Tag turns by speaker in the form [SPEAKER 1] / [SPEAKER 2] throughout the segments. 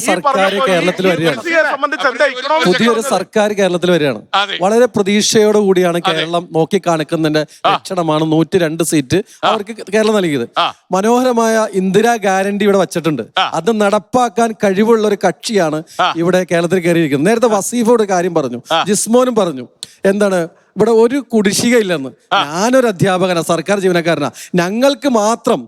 [SPEAKER 1] സർക്കാർ കേരളത്തിൽ വരികയാണ്. പുതിയൊരു സർക്കാർ കേരളത്തിൽ വരികയാണ്. വളരെ പ്രതീക്ഷയോട് കൂടിയാണ് കേരളം നോക്കിക്കാണിക്കുന്നതിന്റെ ലക്ഷണമാണ് 102 സീറ്റ് അവർക്ക് കേരളം നൽകിയത്. മനോഹരമായ ഇന്ദിരാ ഗ്യാരണ്ടി ഇവിടെ വച്ചിട്ടുണ്ട്. അത് നടപ്പാക്കാൻ കഴിവുള്ള ഒരു കക്ഷിയാണ് ഇവിടെ കേരളത്തിൽ കയറിയിരിക്കുന്നത്. നേരത്തെ വസീഫോട് കാര്യം പറഞ്ഞു, ജിസ്മോനും പറഞ്ഞു, എന്താണ് ഇവിടെ ഒരു കുടിശ്ശിക ഇല്ലെന്ന്. ഞാനൊരു അധ്യാപകനാ, സർക്കാർ ജീവനക്കാരനാ. ഞങ്ങൾക്ക് മാത്രം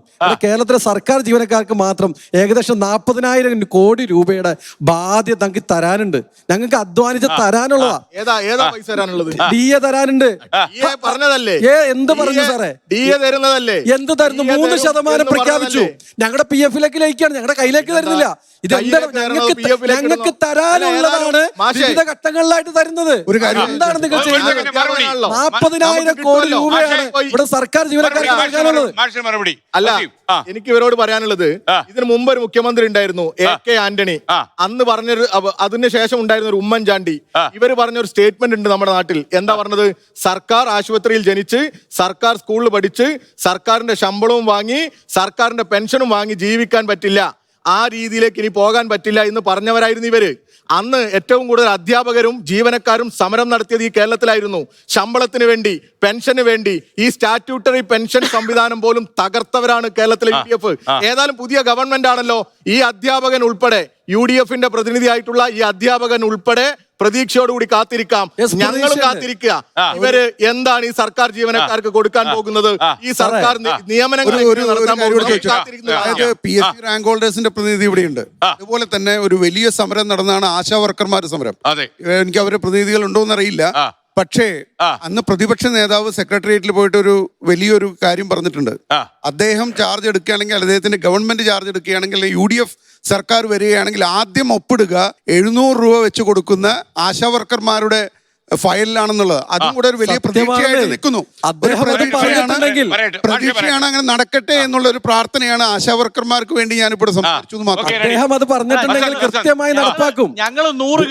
[SPEAKER 1] കേരളത്തിലെ സർക്കാർ ജീവനക്കാർക്ക് മാത്രം ഏകദേശം 40,000 കോടി രൂപയുടെ ബാധ്യത ഞങ്ങൾക്ക് തരാനുണ്ട്. ഞങ്ങൾക്ക് അധ്വാനിച്ച് തരാനുള്ളതാ. DA തരാനുണ്ട്. എന്ത് പറഞ്ഞു സാറേ? എന്ത് തരുന്നു? 3% പ്രഖ്യാപിച്ചു. ഞങ്ങളുടെ PF-ലേക്ക് ലയിക്കാണ്, ഞങ്ങളുടെ കയ്യിലേക്ക് തരുന്നില്ല. ഇത് എന്താണ്? ഞങ്ങൾക്ക് തരാനുള്ളതാണ് വിവിധ ഘട്ടങ്ങളിലായിട്ട് തരുന്നത്. എന്താണ് നിങ്ങൾ ചെയ്യുന്നത്? 40,000 കോടി രൂപയാണ് ഇവിടെ സർക്കാർ ജീവനക്കാർക്ക് നൽകാനുള്ളത്.
[SPEAKER 2] അല്ല, എനിക്ക് ഇവരോട് പറയാനുള്ളത്, ഇതിനു മുമ്പ് ഒരു മുഖ്യമന്ത്രി ഉണ്ടായിരുന്നു, AK ആന്റണി. അന്ന് പറഞ്ഞൊരു, അതിനുശേഷം ഉണ്ടായിരുന്ന ഒരു ഉമ്മൻചാണ്ടി. ഇവര് പറഞ്ഞൊരു സ്റ്റേറ്റ്മെന്റ് ഉണ്ട് നമ്മുടെ നാട്ടിൽ. എന്താ പറഞ്ഞത്? സർക്കാർ ആശുപത്രിയിൽ ജനിച്ച്, സർക്കാർ സ്കൂളിൽ പഠിച്ച്, സർക്കാരിന്റെ ശമ്പളവും വാങ്ങി, സർക്കാരിന്റെ പെൻഷനും വാങ്ങി ജീവിക്കാൻ പറ്റില്ല, ആ രീതിയിലേക്ക് ഇനി പോകാൻ പറ്റില്ല എന്ന് പറഞ്ഞവരായിരുന്നു ഇവര്. അന്ന് ഏറ്റവും കൂടുതൽ അധ്യാപകരും ജീവനക്കാരും സമരം നടത്തിയത് ഈ കേരളത്തിലായിരുന്നു. ശമ്പളത്തിന് വേണ്ടി, പെൻഷന് വേണ്ടി. ഈ സ്റ്റാറ്റ്യൂട്ടറി പെൻഷൻ സംവിധാനം പോലും തകർത്തവരാണ് കേരളത്തിലെ UDF. ഏതായാലും പുതിയ ഗവൺമെന്റ് ആണല്ലോ. ഈ അധ്യാപകൻ ഉൾപ്പെടെ, UDF-ന്റെ പ്രതിനിധിയായിട്ടുള്ള ഈ അധ്യാപകൻ ഉൾപ്പെടെ പ്രതീക്ഷയോടുകൂടി കാത്തിരിക്കാം. ഞങ്ങളും കാത്തിരിക്കുക. ഇവര് എന്താണ് ഈ സർക്കാർ ജീവനക്കാർക്ക് കൊടുക്കാൻ പോകുന്നത്? ഈ സർക്കാർ നിയമനങ്ങൾ
[SPEAKER 3] PSC റാങ്ക് ഹോൾഡേഴ്സിന്റെ പ്രതിനിധി ഇവിടെയുണ്ട്. അതുപോലെ തന്നെ ഒരു വലിയ സമരം നടന്നാണ് ആശാ വർക്കർമാരുടെ സമരം. എനിക്ക് അവരുടെ പ്രതിനിധികൾ ഉണ്ടോന്ന് അറിയില്ല. പക്ഷേ അന്ന് പ്രതിപക്ഷ നേതാവ് സെക്രട്ടേറിയറ്റിൽ പോയിട്ട് ഒരു വലിയൊരു കാര്യം പറഞ്ഞിട്ടുണ്ട്. അദ്ദേഹം ചാർജ് എടുക്കുകയാണെങ്കിൽ, അദ്ദേഹത്തിന്റെ ഗവൺമെന്റ് ചാർജ് എടുക്കുകയാണെങ്കിൽ, UDF സർക്കാർ വരികയാണെങ്കിൽ ആദ്യം ഒപ്പിടുക 700 രൂപ വെച്ച് കൊടുക്കുന്ന ആശാ വർക്കർമാരുടെ ഫയലിലാണെന്നുള്ളത്. അതും കൂടെ ഒരു വലിയ പ്രതീക്ഷയായിട്ട് നിൽക്കുന്നു. പ്രതീക്ഷയാണ്, അങ്ങനെ നടക്കട്ടെ എന്നുള്ള ഒരു പ്രാർത്ഥനയാണ് ആശാ വർക്കർമാർക്ക് വേണ്ടി ഞാനിവിടെ സംസാരിച്ചു മാത്രം.
[SPEAKER 1] അദ്ദേഹം അത് പറഞ്ഞിട്ടുണ്ടെങ്കിൽ കൃത്യമായി നടപ്പാക്കും.
[SPEAKER 4] ഞങ്ങൾ 100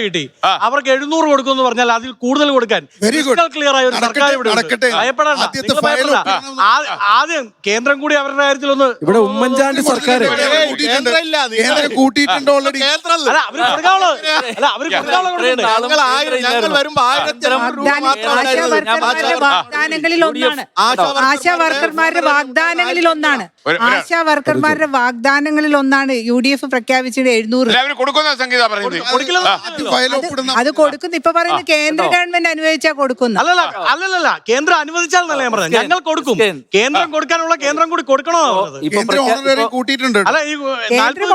[SPEAKER 4] കിട്ടി, അവർക്ക് 700 കൊടുക്കുമെന്ന് പറഞ്ഞാൽ അതിൽ കൂടുതൽ കൊടുക്കാൻ ക്ലിയർ ആയ ഒരു സർക്കാർ ഇവിടെ ആദ്യം കേന്ദ്രം കൂടി അവരുടെ കാര്യത്തിലൊന്ന്.
[SPEAKER 1] ഇവിടെ ഉമ്മൻചാണ്ടി സർക്കാർ
[SPEAKER 3] കൂട്ടിയിട്ടുണ്ട് ഓൾറെഡി.
[SPEAKER 5] ആശാ വർക്കർമാരുടെ വാഗ്ദാനങ്ങളിൽ ഒന്നാണ് UDF പ്രഖ്യാപിച്ചത് 700. അത് കൊടുക്കുന്നു. ഇപ്പൊ പറയുന്നത് കേന്ദ്ര ഗവൺമെന്റ് അനുവദിച്ചാൽ കൊടുക്കുന്നു.
[SPEAKER 4] അല്ലല്ല, കേന്ദ്രം അനുവദിച്ചാൽ എന്നല്ല ഞാൻ പറഞ്ഞത്. ഞങ്ങൾ കൊടുക്കും. കേന്ദ്രം കൊടുക്കാനുള്ള കേന്ദ്രം കൂടി കൊടുക്കണോ?
[SPEAKER 3] കൂട്ടിയിട്ടുണ്ട്.
[SPEAKER 4] അല്ല, ഈ 40 രൂപ